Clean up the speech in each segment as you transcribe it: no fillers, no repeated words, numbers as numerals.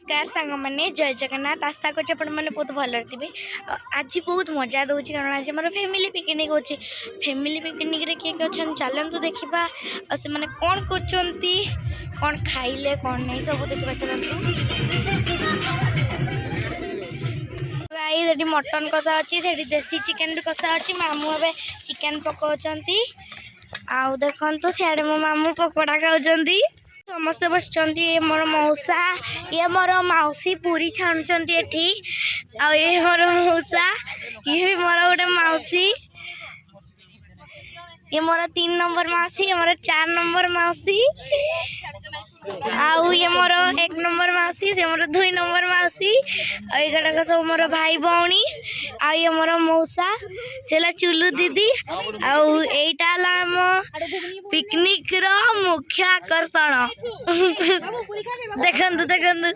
नमस्कार सांग मैंने जय जगन्नाथ आशा कर बहुत भल थे। आज बहुत मजा दूँ कारण आज मोर फैमिली पिकनिक हो फैमिली पिकनिक रे किए अच्छा चलतु देखा से मैंने कौन कर कौन खाइले कौन नहीं सब देखा चलतु। मटन कषा अच्छी से देसी चिकेन भी कषा अच्छी मामू ए चिकेन पकाउं आउ देखु सियाड़े मो मामू पकोड़ा खाऊं समस्ते बस मोर मौसा ये मोर मौसी पूरी छाणुंट एठी आ ये मोर मौसा ये भी मोर गोटे मौसी ये मोर 3 नंबर मौसी ये मोर 4 नंबर मौसी आउ ये मोर 1 नंबर मौसी से मोर 2 नंबर मौसी आड़क सब मोर भाई भौणी आ ये मोर मौसा से चुलू दीदी आईटा आम पिकनिक रो मुख्य आकर्षण देखंतु देखंतु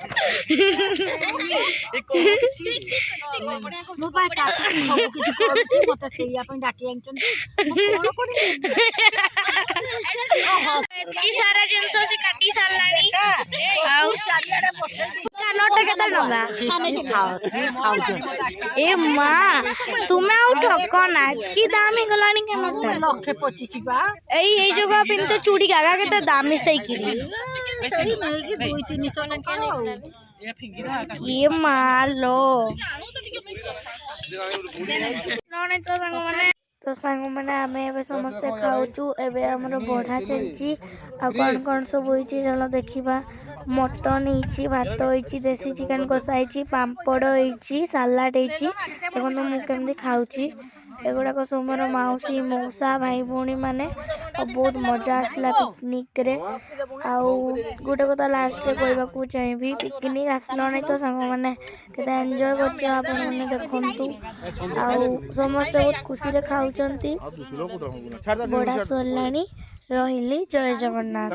सारा जिनस से काटी साराणी ए माँ तुम्हें आउ ठकना कि दाम ही गलानी लक्षे 25 ए जगह पिन तो चूड़ी गागा के तो दाम मिसई की ये मालो तो सांग मैंने आम समस्ते खाऊचु एबे हमर बढ़ा चलची आ कौन कौन सब होईची चलो देखिबा। मटन होईची भात होईची देसी चिकन कषा होईची पापड़ होईची सालाड होईची देखो मु केमती खाऊची एगुड़ाक सब मोर मौसी मौसा भाई भौणी मैंने बहुत मजा आसला पिकनिक रे आउ गोटे कथा लास्ट रे कहवाक चाहिए पिकनिक आसल नहीं तो सांग मैंने केते एंजॉय करने देखु आउ समस्ते बहुत खुशी रे खाऊचंती बड़ा सरलाणी रहिली जय जगन्नाथ।